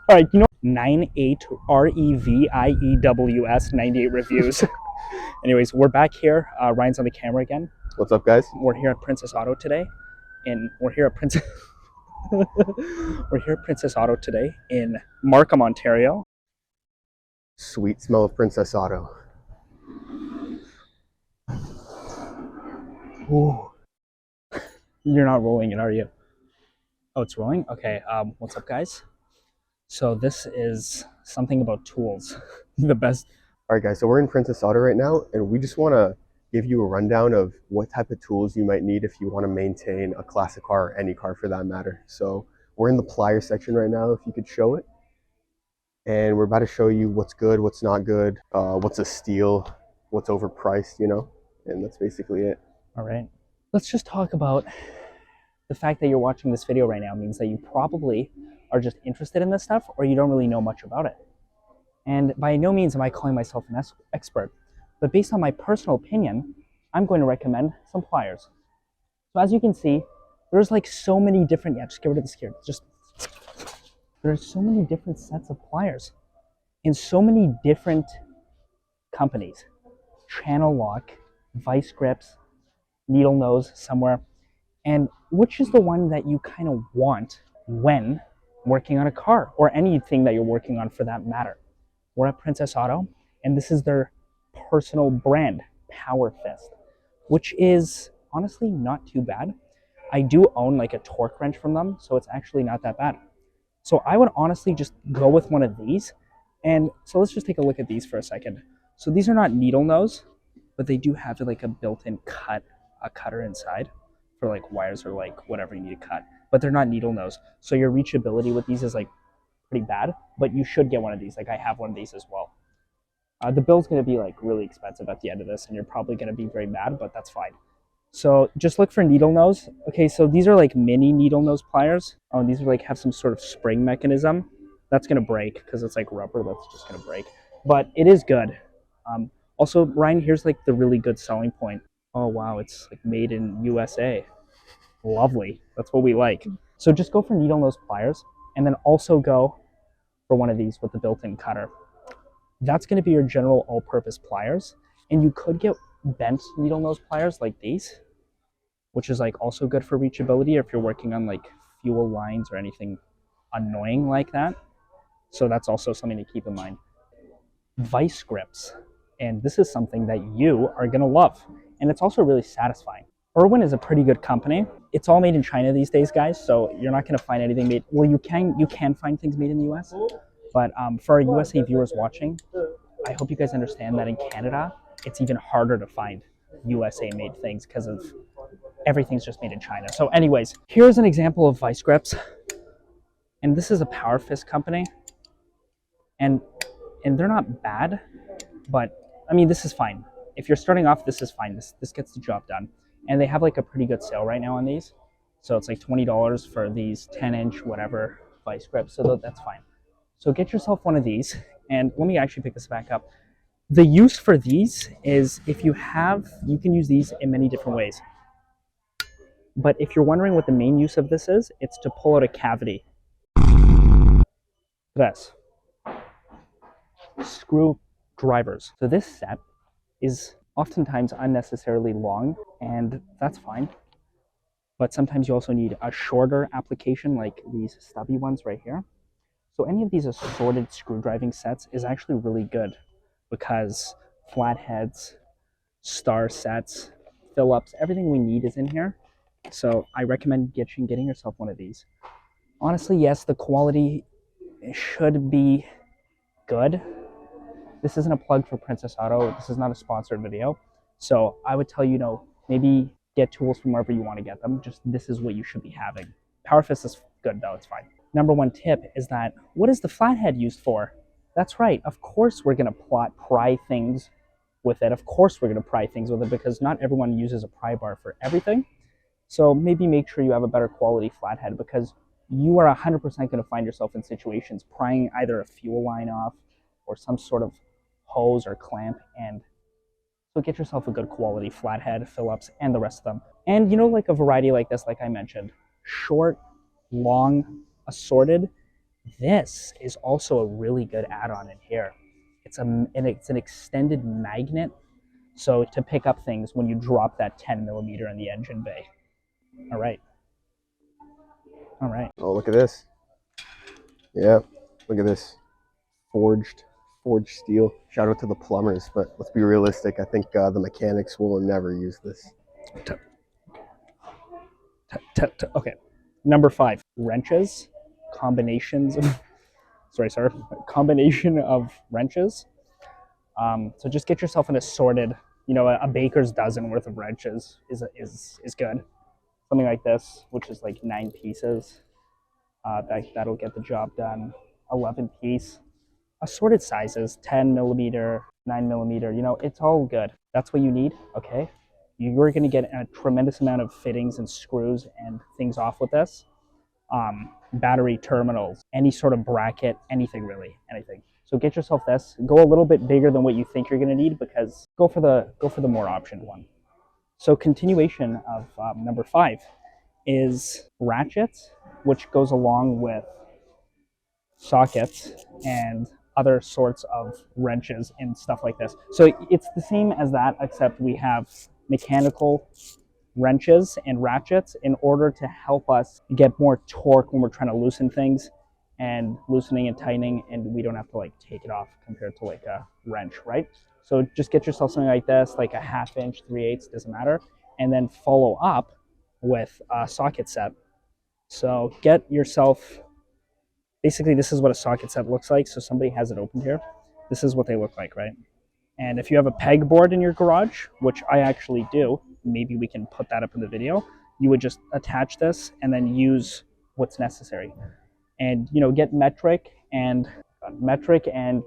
All right, 98 REVIEWS 98 reviews. Anyways, we're back here. Ryan's on the camera again. What's up, guys? We're here at Princess Auto today, and we're here at Princess Auto today in Markham, Ontario. Sweet smell of Princess Auto. Ooh. You're not rolling it, are you? Oh, it's rolling? Okay. What's up, guys? So this is something about tools. The best. All right, guys, so we're in Princess Auto right now, and we just want to give you a rundown of what type of tools you might need if you want to maintain a classic car or any car for that matter. So we're in the plier section right now, if you could show it. And we're about to show you what's good, what's not good, what's a steal, what's overpriced, and that's basically it. All right. Let's just talk about the fact that you're watching this video right now means that you probably are just interested in this stuff or you don't really know much about it. And by no means am I calling myself an expert, but based on my personal opinion, I'm going to recommend some pliers. So as you can see, there's like so many different, just get rid of this here. There's so many different sets of pliers in so many different companies. Channel lock, vice grips, needle nose somewhere. And which is the one that you kind of want when working on a car or anything that you're working on for that matter? We're at Princess Auto, and this is their personal brand, Power Fist, which is honestly not too bad. I do own like a torque wrench from them, so it's actually not that bad. So I would honestly just go with one of these. And so let's just take a look at these for a second. So these are not needle nose, but they do have like a built-in cutter inside for like wires or like whatever you need to cut, but they're not needle nose. So your reachability with these is like pretty bad, but you should get one of these. Like I have one of these as well. The bill's going to be like really expensive at the end of this, and you're probably going to be very mad, but that's fine. So just look for needle nose. Okay, so these are like mini needle nose pliers. Oh, and these are like have some sort of spring mechanism. That's going to break because it's like rubber. That's just going to break, but it is good. Also, Ryan, here's like the really good selling point. Oh wow, it's like made in USA. Lovely. That's what we like. So just go for needle nose pliers, and then also go for one of these with the built-in cutter. That's going to be your general all-purpose pliers, and you could get bent needle nose pliers like these, which is like also good for reachability if you're working on like fuel lines or anything annoying like that. So that's also something to keep in mind. Vice grips, and this is something that you are going to love, and it's also really satisfying. Irwin is a pretty good company. It's all made in China these days, guys, so you're not going to find anything made. Well, you can find things made in the US, but for our USA viewers watching, I hope you guys understand that in Canada, it's even harder to find USA made things because of everything's just made in China. So anyways, here's an example of vice grips, and this is a Power Fist company, and they're not bad, but I mean, this is fine. If you're starting off, this is fine. This gets the job done. And they have like a pretty good sale right now on these. So it's like $20 for these 10-inch whatever vice grips. So that's fine. So get yourself one of these. And let me actually pick this back up. The use for these is if you can use these in many different ways. But if you're wondering what the main use of this is, it's to pull out a cavity. This. Screwdrivers. So this set is oftentimes unnecessarily long, and that's fine. But sometimes you also need a shorter application like these stubby ones right here. So any of these assorted screwdriving sets is actually really good because flatheads, star sets, Phillips, everything we need is in here. So I recommend getting yourself one of these. Honestly, yes, the quality should be good. This isn't a plug for Princess Auto. This is not a sponsored video. So I would tell you, maybe get tools from wherever you want to get them. Just this is what you should be having. Power Fist is good though, it's fine. Number one tip is that, what is the flathead used for? That's right, of course we're gonna pry things with it. Of course we're gonna pry things with it because not everyone uses a pry bar for everything. So maybe make sure you have a better quality flathead because you are 100% gonna find yourself in situations prying either a fuel line off or some sort of hose or clamp, and so get yourself a good quality flathead, Phillips, and the rest of them. And like a variety like this, like I mentioned, short, long, assorted, This is also a really good add-on in here. It's an extended magnet, so to pick up things when you drop that 10 millimeter in the engine bay. All right. All right. Oh, look at this. Yeah, look at this. Forged steel. Shout out to the plumbers, but let's be realistic. I think the mechanics will never use this. Okay. Number 5, wrenches, combinations of, combination of wrenches. So just get yourself an assorted, a baker's dozen worth of wrenches is good. Something like this, which is like 9 pieces. That'll get the job done. 11 piece. Assorted sizes, 10 millimeter, 9 millimeter, it's all good. That's what you need, okay? You're gonna get a tremendous amount of fittings and screws and things off with this. Battery terminals, any sort of bracket, anything really, anything. So get yourself this. Go a little bit bigger than what you think you're gonna need, because go for the more optioned one. So continuation of number 5 is ratchets, which goes along with sockets and other sorts of wrenches and stuff like this. So it's the same as that, except we have mechanical wrenches and ratchets in order to help us get more torque when we're trying to loosen things, and loosening and tightening, and we don't have to like take it off compared to like a wrench, right? So just get yourself something like this, like a 1/2 inch, 3/8, doesn't matter, and then follow up with a socket set. So get yourself, basically this is what a socket set looks like. So somebody has it opened here. This is what they look like, right? And if you have a pegboard in your garage, which I actually do, maybe we can put that up in the video, you would just attach this and then use what's necessary. And get metric and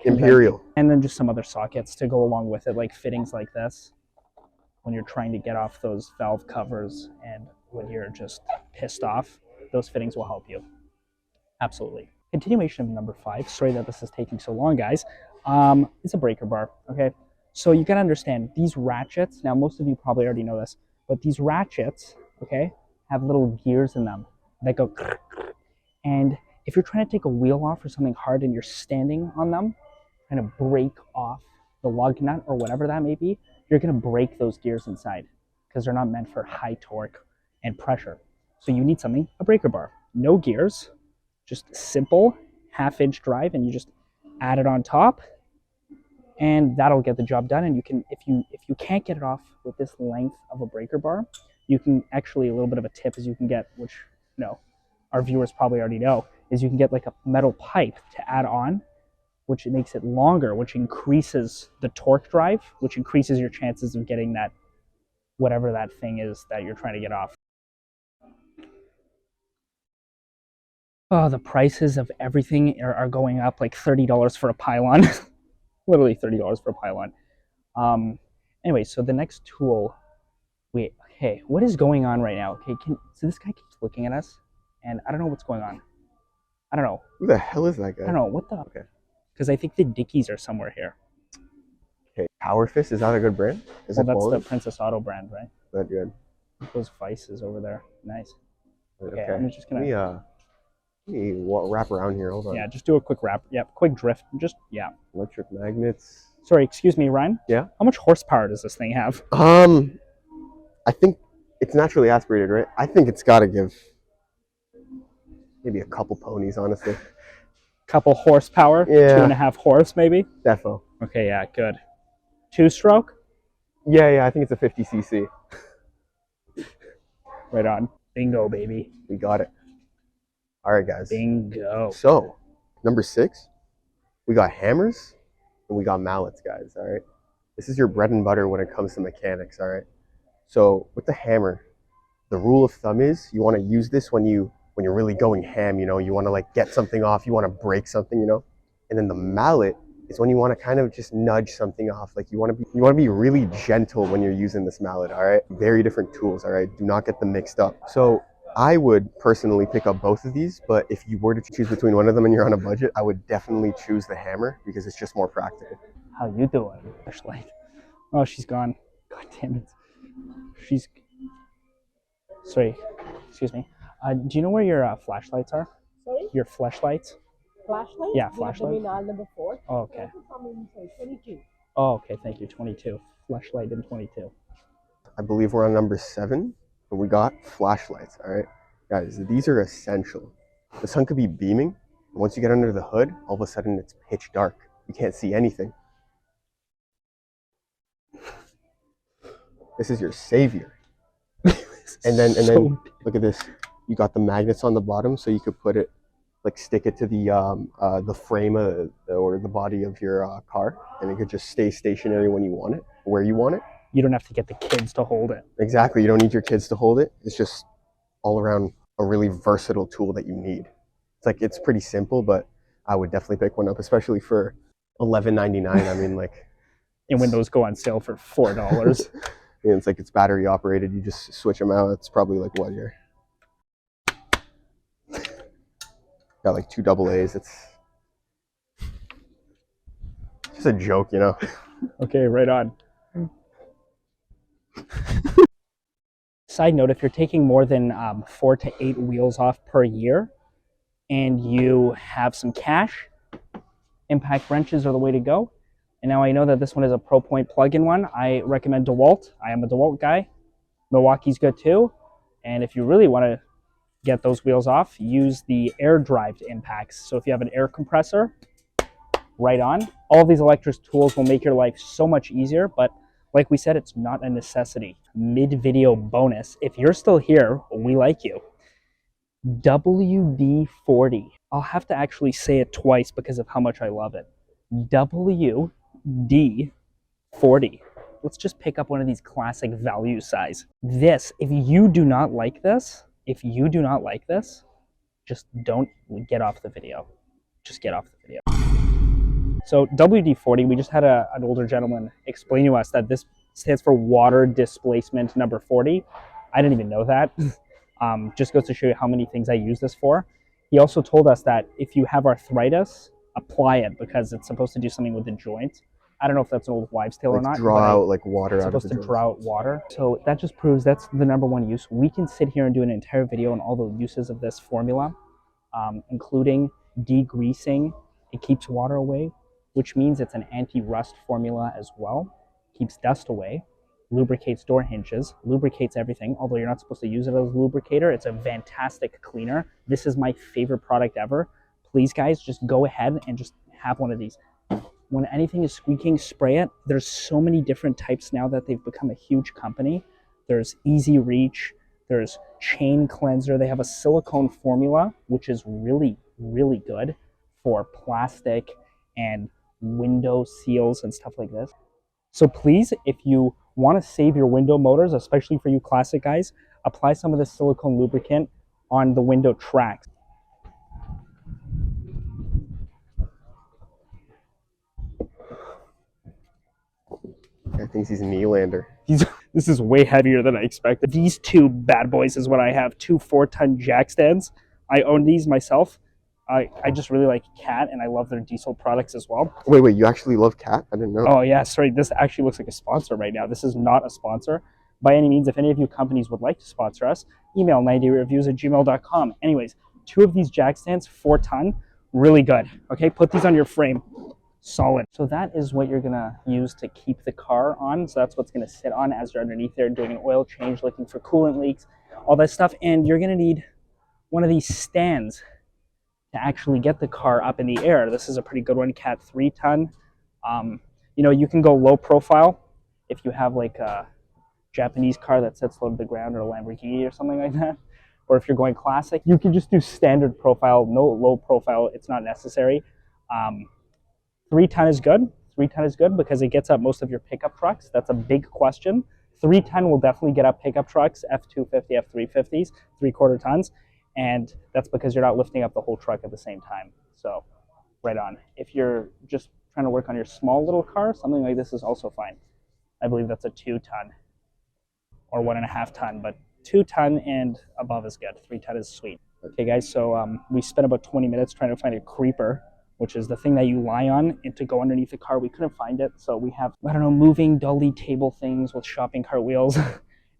Imperial. and then just some other sockets to go along with it, like fittings like this when you're trying to get off those valve covers and when you're just pissed off. Those fittings will help you. Absolutely. Continuation of number 5. Sorry that this is taking so long, guys. It's a breaker bar, okay? So you gotta understand, these ratchets, now most of you probably already know this, but these ratchets, okay, have little gears in them that go, and if you're trying to take a wheel off or something hard and you're standing on them, trying to break off the lug nut or whatever that may be, you're gonna break those gears inside because they're not meant for high torque and pressure. So you need something, a breaker bar. No gears, just simple 1/2 inch drive, and you just add it on top, and that'll get the job done. And you can, if you can't get it off with this length of a breaker bar, you can actually, a little bit of a tip is you can get, which our viewers probably already know, is you can get like a metal pipe to add on, which makes it longer, which increases the torque drive, which increases your chances of getting that, whatever that thing is that you're trying to get off. Oh, the prices of everything are going up, like $30 for a pylon. Literally $30 for a pylon. Anyway, so the next tool, okay, what is going on right now? Okay, so this guy keeps looking at us, and I don't know what's going on. I don't know. Who the hell is that guy? I don't know, what the? Okay. Because I think the Dickies are somewhere here. Okay, Power Fist, is that a good brand? Well, that's the Princess Auto brand, right? That's good. Those Vices over there. Nice. Okay, I'm just gonna... Let me wrap around here. Hold on. Yeah, just do a quick wrap. Yeah, quick drift. Just, yeah. Electric magnets. Sorry, excuse me, Ryan? Yeah? How much horsepower does this thing have? I think it's naturally aspirated, right? I think it's got to give maybe a couple ponies, honestly. Couple horsepower? Yeah. 2.5 horse, maybe? Defo. Okay, yeah, good. 2-stroke? Yeah, I think it's a 50cc. Right on. Bingo, baby. We got it. All right, guys. Bingo. So, number 6, we got hammers and we got mallets, guys. All right. This is your bread and butter when it comes to mechanics. All right. So, with the hammer, the rule of thumb is you want to use this when you're really going ham. You want to like get something off. You want to break something. And then the mallet is when you want to kind of just nudge something off. Like you want to be really gentle when you're using this mallet. All right. Very different tools. All right. Do not get them mixed up. So I would personally pick up both of these, but if you were to choose between one of them and you're on a budget, I would definitely choose the hammer because it's just more practical. How you doing? Flashlight. Oh, she's gone. God damn it. Sorry. Excuse me. Do you know where your flashlights are? Sorry? Your flashlights? flashlight. Yeah, We flashlight. have the Minal number 4. Oh, okay. From inside, 22. Oh, okay. Thank you. 22. Flashlight in 22. I believe we're on number 7, and we got flashlights. All right, guys, these are essential. The sun could be beaming, and once you get under the hood, all of a sudden it's pitch dark. You can't see anything. This is your savior. And then look at this. You got the magnets on the bottom, so you could put it, like stick it to the frame or the body of your car, and it could just stay stationary when you want it, where you want it. You don't have to get the kids to hold it. Exactly. You don't need your kids to hold it. It's just all around a really versatile tool that you need. It's like, it's pretty simple, but I would definitely pick one up, especially for $11.99. I mean, like, And when those go on sale for $4. and it's like, it's battery operated. You just switch them out. It's probably like what year? Got like 2 AA's. It's just a joke, you know. Okay, right on. Side note, if you're taking more than 4 to 8 wheels off per year and you have some cash, impact wrenches are the way to go. And now I know that this one is a ProPoint plug-in one. I recommend DeWalt. I am a DeWalt guy. Milwaukee's good too. And if you really want to get those wheels off, use the air-drive impacts. So if you have an air compressor, right on. All of these electric tools will make your life so much easier, but like we said, it's not a necessity. Mid-video bonus. If you're still here, we like you. WD-40. I'll have to actually say it twice because of how much I love it. WD-40. Let's just pick up one of these classic value size. This, if you do not like this, just don't get off the video. Just get off the video. So WD-40, we just had an older gentleman explain to us that this stands for water displacement number 40. I didn't even know that. Just goes to show you how many things I use this for. He also told us that if you have arthritis, apply it because it's supposed to do something with the joint. I don't know if that's an old wives' tale Like or not. draw out like water it's out of supposed the to joints. draw out water. So that just proves that's the number one use. We can sit here and do an entire video on all the uses of this formula, including degreasing. It keeps water away, which means it's an anti-rust formula as well. Keeps dust away, lubricates door hinges, lubricates everything. Although you're not supposed to use it as a lubricator, it's a fantastic cleaner. This is my favorite product ever. Please guys, just go ahead and just have one of these. When anything is squeaking, spray it. There's so many different types now that they've become a huge company. There's Easy Reach, there's Chain Cleanser. They have a silicone formula, which is really, really good for plastic and window seals and stuff like this. So please, if you want to save your window motors, especially for you classic guys, apply some of this silicone lubricant on the window tracks. I think he's a Nylander. This is way heavier than I expected. These two bad boys is what I have, 2 4-ton jack stands. I own these myself. I just really like Cat, and I love their diesel products as well. Wait, you actually love Cat? I didn't know. Oh yeah, sorry, this actually looks like a sponsor right now. This is not a sponsor by any means. If any of you companies would like to sponsor us, email 90reviews@gmail.com. Anyways, 2 of these jack stands, 4-ton, really good. Okay, put these on your frame. Solid. So that is what you're gonna use to keep the car on. So that's what's gonna sit on as you're underneath there doing an oil change, looking for coolant leaks, all that stuff. And you're gonna need one of these stands to actually get the car up in the air. This is a pretty good one, Cat 3-ton. You know, you can go low profile if you have like a Japanese car that sits low to the ground, or a Lamborghini or something like that. Or if you're going classic, you can just do standard profile, no low profile. It's not necessary. 3-ton is good. 3-ton is good because it gets up most of your pickup trucks. That's a big question. 3-ton will definitely get up pickup trucks, F-250, F-350s, 3/4 tons. And that's because you're not lifting up the whole truck at the same time. So right on. If you're just trying to work on your small little car, something like this is also fine. I believe that's a 2-ton or 1.5 ton, but 2-ton and above is good. 3-ton is sweet. Okay guys, so we spent about 20 minutes trying to find a creeper, which is the thing that you lie on and to go underneath the car. We couldn't find it, so we have, I don't know, moving dolly table things with shopping cart wheels.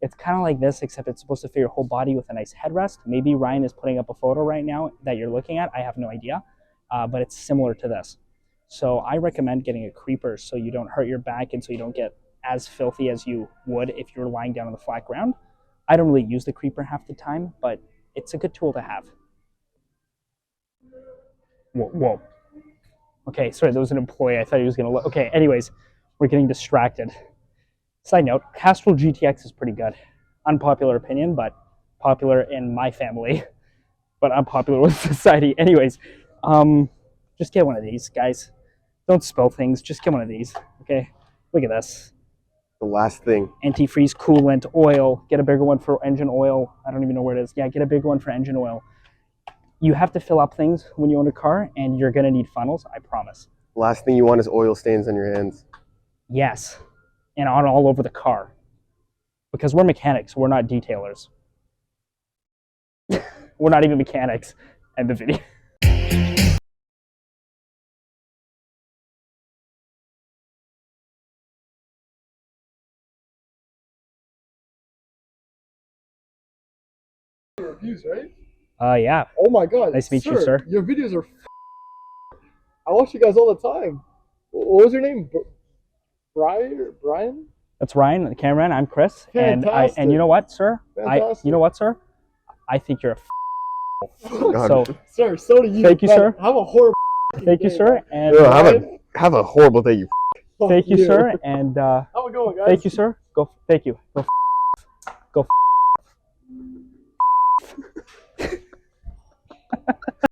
It's kind of like this, except it's supposed to fit your whole body with a nice headrest. Maybe Ryan is putting up a photo right now that you're looking at. I have no idea. but it's similar to this. So I recommend getting a creeper so you don't hurt your back and so you don't get as filthy as you would if you're lying down on the flat ground. I don't really use the creeper half the time, but it's a good tool to have. Whoa. Okay, sorry, there was an employee. I thought he was going to look. Okay, anyways, we're getting distracted. Side note, Castrol GTX is pretty good. Unpopular opinion, but popular in my family, but unpopular with society. Anyways, just get one of these, guys. Don't spill things. Just get one of these, okay? Look at this. The last thing. Antifreeze coolant, oil. Get a bigger one for engine oil. I don't even know where it is. Yeah, get a bigger one for engine oil. You have to fill up things when you own a car, and you're going to need funnels, I promise. Last thing you want is oil stains on your hands. Yes, and on all over the car. Because we're mechanics, we're not detailers. We're not even mechanics. End the video. Reviews, right? Yeah. Oh my god. Nice to meet you, sir. Your videos are I watch you guys all the time. What was your name? Brian? That's Ryan, the cameraman. I'm Chris. Fantastic. And you know what, sir? Fantastic. You know what, sir? I think you're a God. so Sir, so do you. Thank you, man. sir. Have a horrible thank you, day, sir. man. And Yo, have a horrible day, you. Fuck thank you, sir. And Have a good one, guys. thank you, sir. Thank you. Go